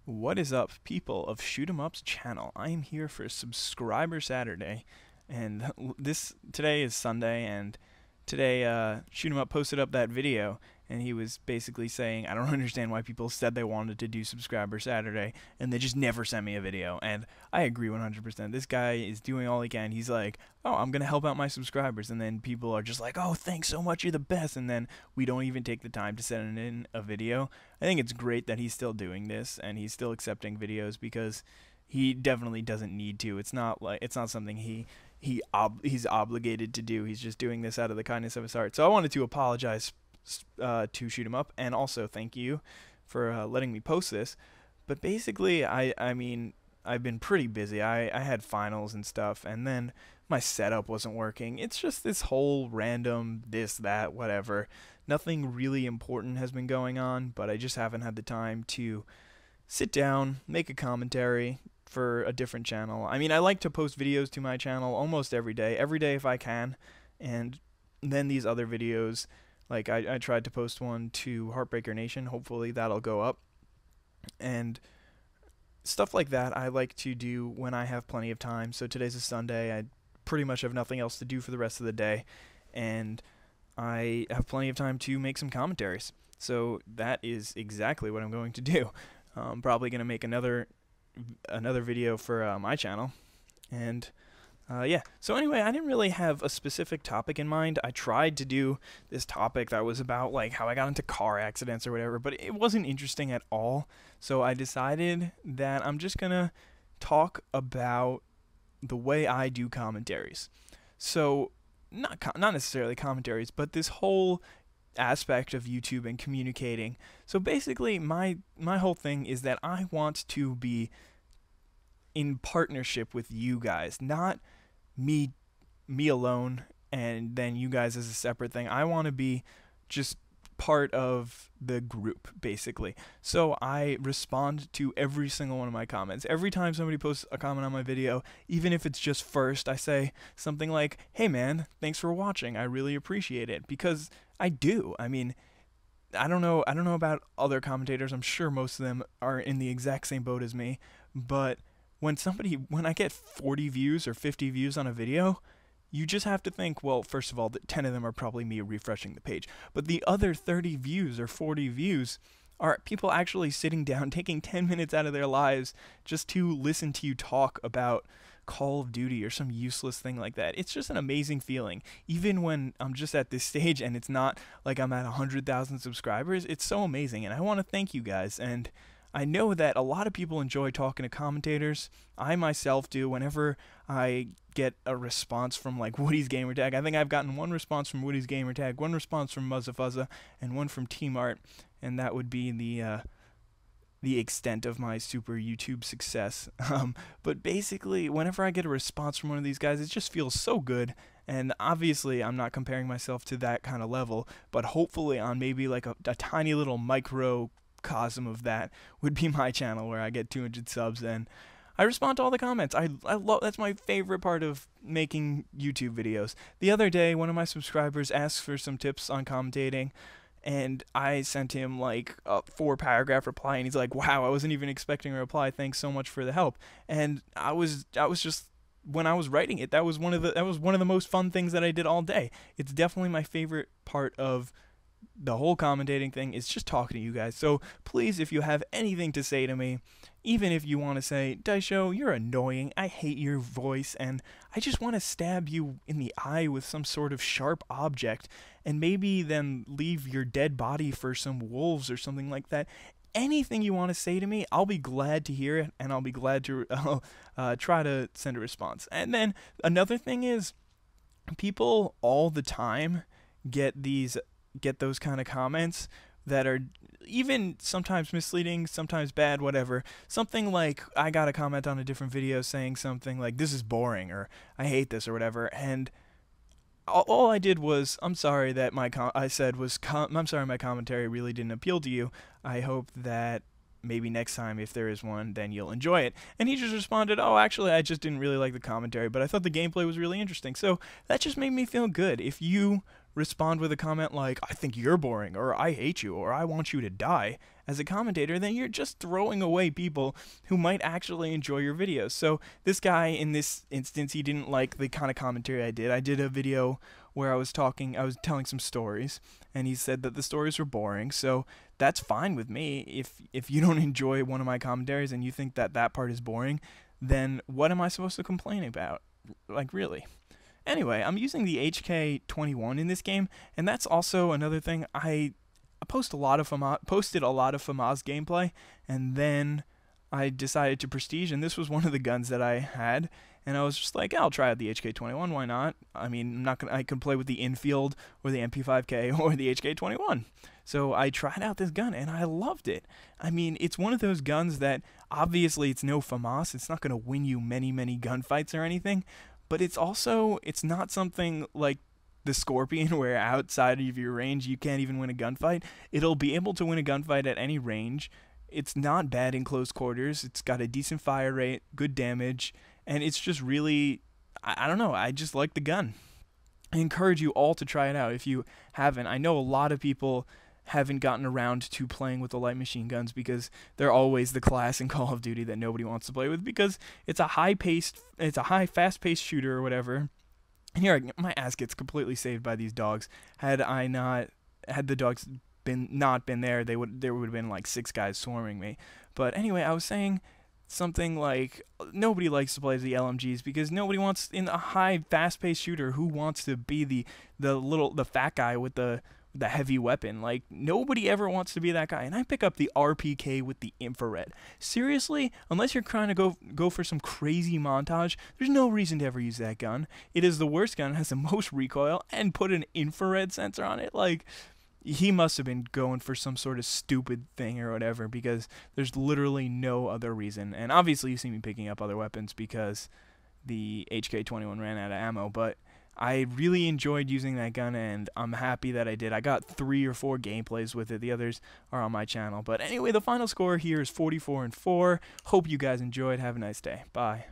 What is up, people of Shoot 'em Up's channel? I am here for Subscriber Saturday, and today is Sunday, and today Shoot 'em Up posted up that video, and he was basically saying, I don't understand why people said they wanted to do Subscriber Saturday, and they just never sent me a video, and I agree 100%. This guy is doing all he can. He's like, oh, I'm going to help out my subscribers, and then people are just like, oh, thanks so much, you're the best, and then we don't even take the time to send in a video. I think it's great that he's still doing this, and he's still accepting videos, because he definitely doesn't need to. It's not something he's obligated to do. He's just doing this out of the kindness of his heart. So I wanted to apologize to Shoot 'em Up, and also thank you for letting me post this. But basically, I mean, I've been pretty busy. I had finals and stuff, and then my setup wasn't working. It's just this whole random this, that, whatever. Nothing really important has been going on, but I just haven't had the time to sit down, make a commentary for a different channel. I mean, I like to post videos to my channel almost every day if I can, and then these other videos, like I tried to post one to Heartbreaker Nation. Hopefully that'll go up, and stuff like that I like to do when I have plenty of time. So today's a Sunday. I pretty much have nothing else to do for the rest of the day, and I have plenty of time to make some commentaries. So that is exactly what I'm going to do. I'm probably going to make another video for my channel, and yeah. So anyway, I didn't really have a specific topic in mind. I tried to do this topic that was about like how I got into car accidents or whatever, but it wasn't interesting at all. So I decided that I'm just gonna talk about the way I do commentaries. So not necessarily commentaries, but this whole aspect of YouTube and communicating. So basically, my whole thing is that I want to be in partnership with you guys, not me alone and then you guys as a separate thing. I want to be just part of the group, basically. So I respond to every single one of my comments. Every time somebody posts a comment on my video, even if it's just first, I say something like, hey man, thanks for watching, I really appreciate it, because I do. I mean, I don't know about other commentators. I'm sure most of them are in the exact same boat as me, but when I get 40 views or 50 views on a video, you just have to think, well, first of all, that 10 of them are probably me refreshing the page. But the other 30 views or 40 views are people actually sitting down, taking 10 minutes out of their lives just to listen to you talk about Call of Duty or some useless thing like that. It's just an amazing feeling. Even when I'm just at this stage and it's not like I'm at 100,000 subscribers, it's so amazing. And I want to thank you guys. And I know that a lot of people enjoy talking to commentators. I myself do. Whenever I get a response from like Woody's Gamertag, I think I've gotten one response from Woody's Gamertag, one response from Muzzafuzza, and one from Team Art, and that would be the extent of my super YouTube success. But basically, whenever I get a response from one of these guys, it just feels so good. And obviously, I'm not comparing myself to that kind of level, but hopefully on maybe like a tiny little microcosm of that would be my channel, where I get 200 subs and I respond to all the comments. I love, that's my favorite part of making YouTube videos. The other day, one of my subscribers asked for some tips on commentating, and I sent him like a 4-paragraph reply, and he's like, wow, I wasn't even expecting a reply, thanks so much for the help. And I was just, when I was writing it, that was one of the most fun things that I did all day. It's definitely my favorite part of the whole commentating thing, is just talking to you guys. So please, if you have anything to say to me, even if you want to say, Daisho, you're annoying, I hate your voice, and I just want to stab you in the eye with some sort of sharp object, and maybe then leave your dead body for some wolves or something like that. Anything you want to say to me, I'll be glad to hear it, and I'll be glad to try to send a response. And then another thing is, people all the time get those kind of comments that are even sometimes misleading, sometimes bad, whatever. Something like, I got a comment on a different video saying something like, this is boring, or I hate this, or whatever, and all I did was, I'm sorry that I'm sorry my commentary really didn't appeal to you. I hope that maybe next time, if there is one, then you'll enjoy it. And he just responded, oh, actually, I just didn't really like the commentary, but I thought the gameplay was really interesting. So that just made me feel good. If you respond with a comment like, I think you're boring, or I hate you, or I want you to die as a commentator, then you're just throwing away people who might actually enjoy your videos. So this guy, in this instance, he didn't like the kind of commentary I did. I did a video where I was telling some stories, and he said that the stories were boring, so that's fine with me. If you don't enjoy one of my commentaries and you think that that part is boring, then what am I supposed to complain about? Like, really? Anyway, I'm using the HK21 in this game, and that's also another thing. I posted a lot of FAMAS gameplay, and then I decided to prestige, and this was one of the guns that I had, and I was just like, I'll try out the HK21, why not? I mean, I can play with the infield, or the MP5K, or the HK21. So I tried out this gun, and I loved it. I mean, it's one of those guns that, obviously, it's no FAMAS, it's not going to win you many gunfights or anything, but it's not something like the Scorpion where outside of your range you can't even win a gunfight. It'll be able to win a gunfight at any range. It's not bad in close quarters. It's got a decent fire rate, good damage, and it's just really, I don't know, I just like the gun. I encourage you all to try it out if you haven't. I know a lot of people haven't gotten around to playing with the light machine guns because they're always the class in Call of Duty that nobody wants to play with because it's a fast-paced shooter or whatever. And here, my ass gets completely saved by these dogs. Had the dogs not been there, there would have been like 6 guys swarming me. But anyway, I was saying something like, nobody likes to play the LMGs because nobody wants, in a high, fast-paced shooter, who wants to be the fat guy with the heavy weapon? Like, nobody ever wants to be that guy. And I pick up the RPK with the infrared. Seriously, unless you're trying to go for some crazy montage, there's no reason to ever use that gun. It is the worst gun, it has the most recoil, and put an infrared sensor on it. Like, he must have been going for some sort of stupid thing or whatever, because there's literally no other reason. And obviously you see me picking up other weapons because the HK21 ran out of ammo, but I really enjoyed using that gun, and I'm happy that I did. I got 3 or 4 gameplays with it. The others are on my channel. But anyway, the final score here is 44-4. Hope you guys enjoyed. Have a nice day. Bye.